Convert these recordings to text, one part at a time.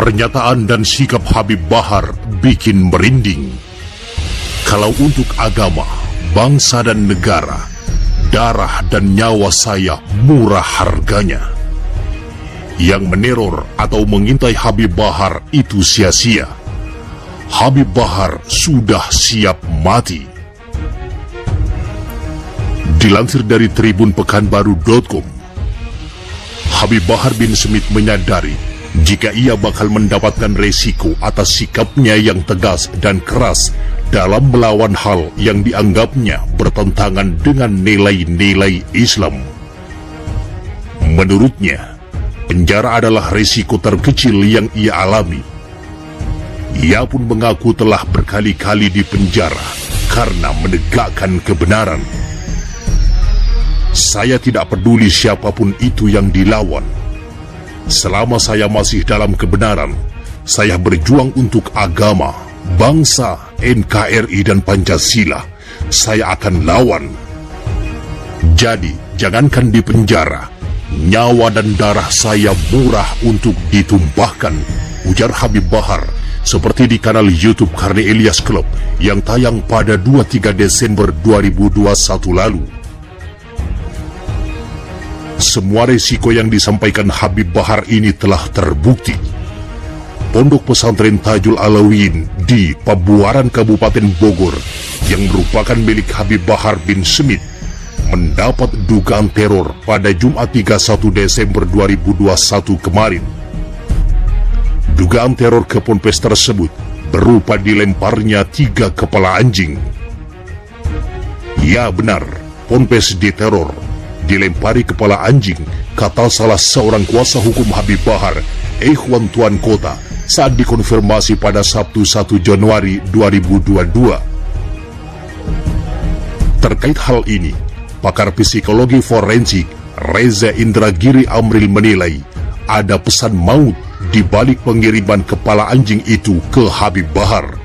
Pernyataan dan sikap Habib Bahar bikin merinding. Kalau untuk agama, bangsa dan negara, darah dan nyawa saya murah harganya. Yang meneror atau mengintai Habib Bahar itu sia-sia. Habib Bahar sudah siap mati. Dilansir dari Tribun Pekanbaru.com, Habib Bahar bin Smith menyadari jika ia bakal mendapatkan resiko atas sikapnya yang tegas dan keras dalam melawan hal yang dianggapnya bertentangan dengan nilai-nilai Islam. Menurutnya, penjara adalah resiko terkecil yang ia alami. Ia pun mengaku telah berkali-kali dipenjara karena menegakkan kebenaran. Saya tidak peduli siapapun itu yang dilawan. Selama saya masih dalam kebenaran, saya berjuang untuk agama, bangsa, NKRI dan Pancasila. Saya akan lawan. Jadi, jangankan di penjara, nyawa dan darah saya murah untuk ditumpahkan, ujar Habib Bahar seperti di kanal YouTube Karni Ilyas Club yang tayang pada 23 Desember 2021 lalu. Semua resiko yang disampaikan Habib Bahar ini telah terbukti. Pondok pesantren Tajul Alawin di Pabuaran Kabupaten Bogor yang merupakan milik Habib Bahar bin Smith mendapat dugaan teror pada Jumat 31 Desember 2021 kemarin. Dugaan teror ke ponpes tersebut berupa dilemparnya 3 kepala anjing. Ya benar, ponpes diteror, dilempari kepala anjing, kata salah seorang kuasa hukum Habib Bahar, Ikhwan Tuan Kota, saat dikonfirmasi pada Sabtu 1 Januari 2022. Terkait hal ini, pakar psikologi forensik Reza Indragiri Amril menilai ada pesan maut di balik pengiriman kepala anjing itu ke Habib Bahar.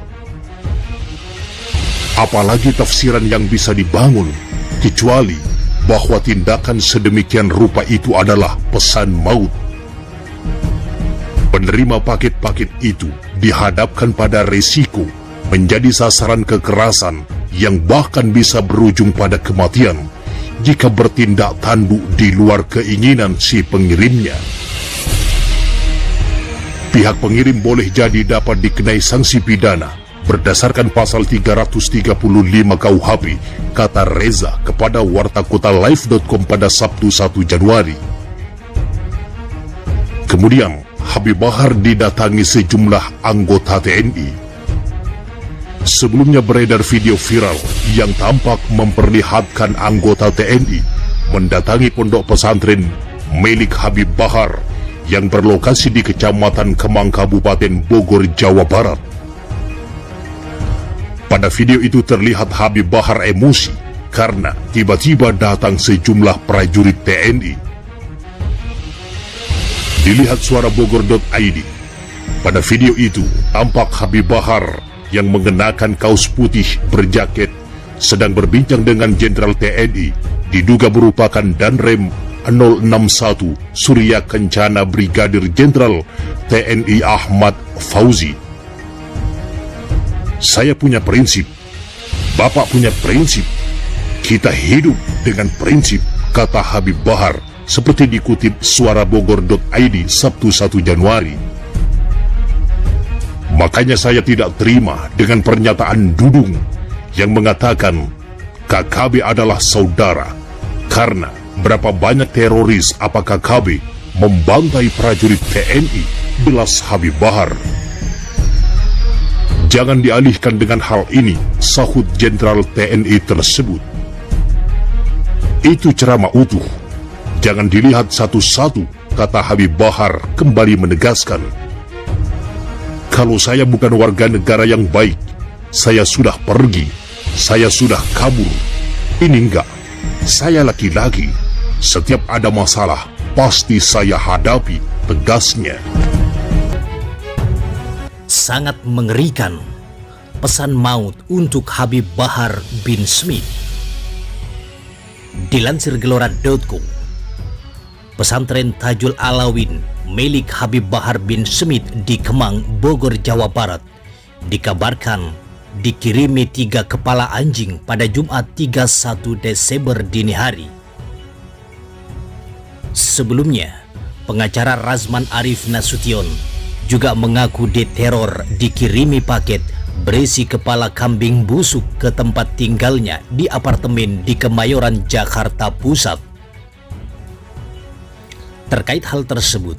Apalagi tafsiran yang bisa dibangun, kecuali bahwa tindakan sedemikian rupa itu adalah pesan maut. Penerima paket-paket itu dihadapkan pada resiko menjadi sasaran kekerasan yang bahkan bisa berujung pada kematian jika bertindak tanduk di luar keinginan si pengirimnya. Pihak pengirim boleh jadi dapat dikenai sanksi pidana berdasarkan pasal 335 KUHP, kata Reza kepada wartakotalive.com pada Sabtu 1 Januari. Kemudian, Habib Bahar didatangi sejumlah anggota TNI. Sebelumnya beredar video viral yang tampak memperlihatkan anggota TNI mendatangi pondok pesantren milik Habib Bahar yang berlokasi di Kecamatan Kemang, Kabupaten Bogor, Jawa Barat. Pada video itu terlihat Habib Bahar emosi karena tiba-tiba datang sejumlah prajurit TNI. Dilihat suara Bogor.id. Pada video itu tampak Habib Bahar yang mengenakan kaos putih berjaket sedang berbincang dengan Jenderal TNI, diduga merupakan Danrem 061 Surya Kencana Brigadir Jenderal TNI Ahmad Fauzi. Saya punya prinsip, Bapak punya prinsip, kita hidup dengan prinsip, kata Habib Bahar seperti dikutip suara Bogor.id Sabtu 1 Januari. Makanya saya tidak terima dengan pernyataan Dudung yang mengatakan KKB adalah saudara, karena berapa banyak teroris apa KKB membantai prajurit TNI, belas Habib Bahar. Jangan dialihkan dengan hal ini, sahut Jenderal TNI tersebut. Itu ceramah utuh, jangan dilihat satu-satu, kata Habib Bahar kembali menegaskan. Kalau saya bukan warga negara yang baik, saya sudah pergi, saya sudah kabur. Ini enggak, saya laki-laki, setiap ada masalah, pasti saya hadapi, tegasnya. Sangat mengerikan pesan maut untuk Habib Bahar bin Smith. Dilansir gelora.com, pesantren Tajul Alawin milik Habib Bahar bin Smith di Kemang, Bogor, Jawa Barat, dikabarkan dikirimi 3 kepala anjing pada Jumat 31 Desember dini hari. Sebelumnya, pengacara Razman Arif Nasution juga mengaku diteror dikirimi paket berisi kepala kambing busuk ke tempat tinggalnya di apartemen di Kemayoran, Jakarta Pusat. Terkait hal tersebut,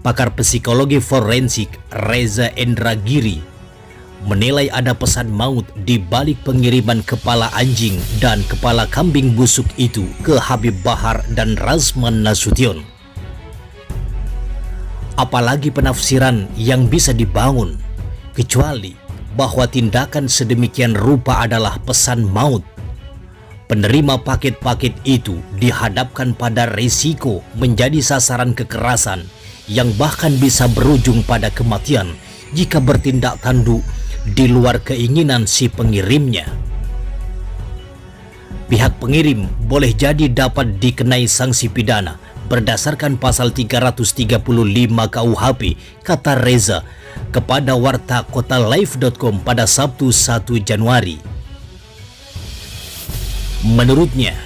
pakar psikologi forensik Reza Indragiri menilai ada pesan maut di balik pengiriman kepala anjing dan kepala kambing busuk itu ke Habib Bahar dan Razman Nasution. Apalagi penafsiran yang bisa dibangun, kecuali bahwa tindakan sedemikian rupa adalah pesan maut. Penerima paket-paket itu dihadapkan pada risiko menjadi sasaran kekerasan yang bahkan bisa berujung pada kematian jika bertindak tanduk di luar keinginan si pengirimnya. Pihak pengirim boleh jadi dapat dikenai sanksi pidana berdasarkan pasal 335 KUHP, kata Reza kepada warta kotalive.com pada Sabtu 1 Januari. Menurutnya,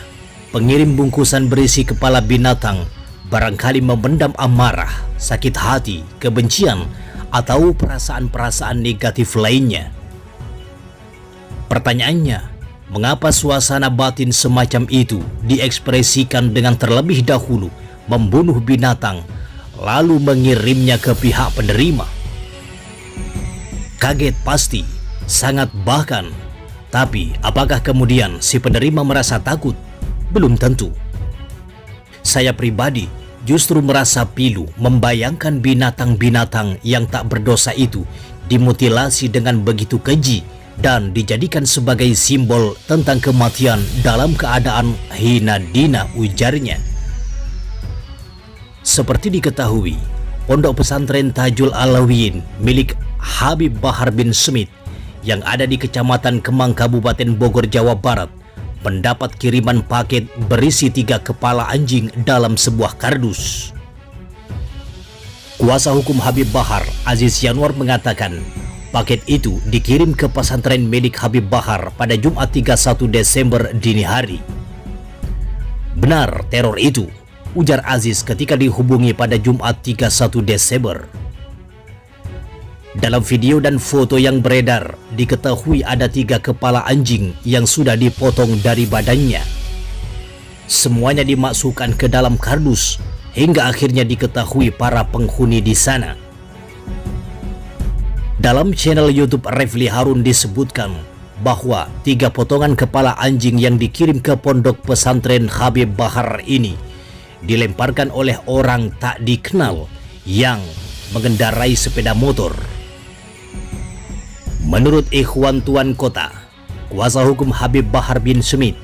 pengirim bungkusan berisi kepala binatang barangkali memendam amarah, sakit hati, kebencian, atau perasaan-perasaan negatif lainnya. Pertanyaannya, mengapa suasana batin semacam itu diekspresikan dengan terlebih dahulu membunuh binatang, lalu mengirimnya ke pihak penerima? Kaget pasti, sangat bahkan. Tapi apakah kemudian si penerima merasa takut? Belum tentu. Saya pribadi justru merasa pilu membayangkan binatang-binatang yang tak berdosa itu dimutilasi dengan begitu keji dan dijadikan sebagai simbol tentang kematian dalam keadaan hina dina, ujarnya. Seperti diketahui, Pondok Pesantren Tajul Alawiyin milik Habib Bahar bin Smith yang ada di Kecamatan Kemang, Kabupaten Bogor, Jawa Barat mendapat kiriman paket berisi 3 kepala anjing dalam sebuah kardus. Kuasa hukum Habib Bahar, Aziz Yanwar, mengatakan paket itu dikirim ke pesantren milik Habib Bahar pada Jumat 31 Desember dini hari. Benar teror itu, ujar Aziz ketika dihubungi pada Jumat 31 Desember. Dalam video dan foto yang beredar, diketahui ada 3 kepala anjing yang sudah dipotong dari badannya. Semuanya dimasukkan ke dalam kardus hingga akhirnya diketahui para penghuni di sana. Dalam channel YouTube Refli Harun disebutkan bahwa 3 potongan kepala anjing yang dikirim ke pondok pesantren Habib Bahar ini dilemparkan oleh orang tak dikenal yang mengendarai sepeda motor. Menurut Ikhwan Tuan Kota, kuasa hukum Habib Bahar bin Smith,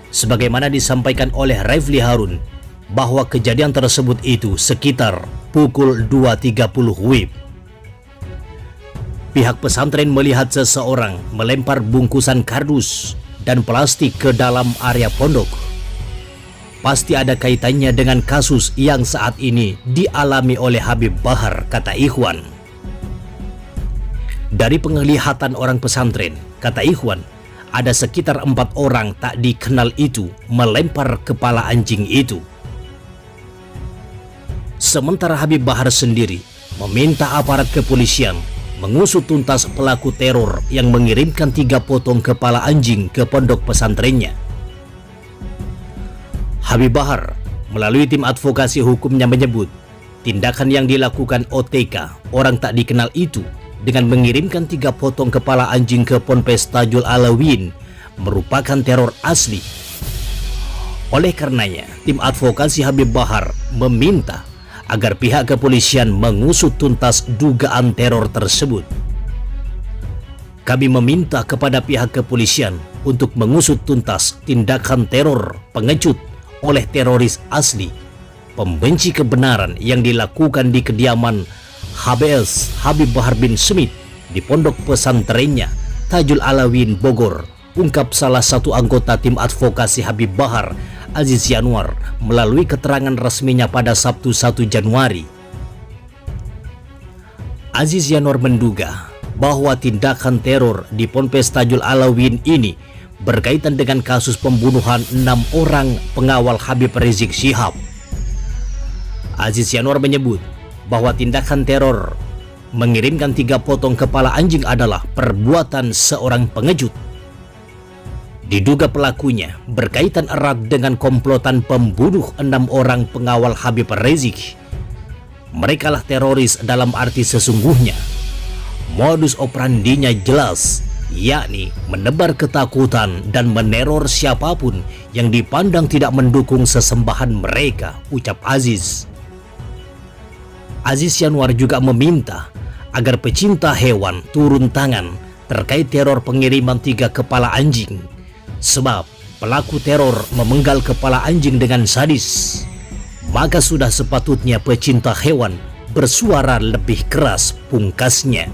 sebagaimana disampaikan oleh Refli Harun, bahwa kejadian tersebut itu sekitar pukul 2.30 WIB. Pihak pesantren melihat seseorang melempar bungkusan kardus dan plastik ke dalam area pondok. Pasti ada kaitannya dengan kasus yang saat ini dialami oleh Habib Bahar, kata Ikhwan. Dari penglihatan orang pesantren, kata Ikhwan, ada sekitar 4 orang tak dikenal itu melempar kepala anjing itu. Sementara Habib Bahar sendiri meminta aparat kepolisian mengusut tuntas pelaku teror yang mengirimkan 3 potong kepala anjing ke pondok pesantrennya. Habib Bahar melalui tim advokasi hukumnya menyebut tindakan yang dilakukan OTK, orang tak dikenal itu, dengan mengirimkan 3 potong kepala anjing ke Ponpes Tajul Alawiyin merupakan teror asli. Oleh karenanya, tim advokasi Habib Bahar meminta agar pihak kepolisian mengusut tuntas dugaan teror tersebut. Kami meminta kepada pihak kepolisian untuk mengusut tuntas tindakan teror pengecut oleh teroris asli, pembenci kebenaran yang dilakukan di kediaman HBS Habib Bahar bin Smith di pondok pesantrennya Tajul Alawiyin Bogor, ungkap salah satu anggota tim advokasi Habib Bahar, Aziz Yanwar, melalui keterangan resminya pada Sabtu 1 Januari. Aziz Yanuar menduga bahwa tindakan teror di Ponpes Tajul Alauddin ini berkaitan dengan kasus pembunuhan 6 orang pengawal Habib Rizik Syihab. Aziz Yanuar menyebut bahwa tindakan teror mengirimkan 3 potong kepala anjing adalah perbuatan seorang pengejut. Diduga pelakunya berkaitan erat dengan komplotan pembunuh 6 orang pengawal Habib Rizik. Mereka lah teroris dalam arti sesungguhnya. Modus operandinya jelas, yakni menebar ketakutan dan meneror siapapun yang dipandang tidak mendukung sesembahan mereka, ucap Aziz. Aziz Yanuar juga meminta agar pecinta hewan turun tangan terkait teror pengiriman 3 kepala anjing, sebab pelaku teror memenggal kepala anjing dengan sadis. Maka sudah sepatutnya pecinta hewan bersuara lebih keras, pungkasnya.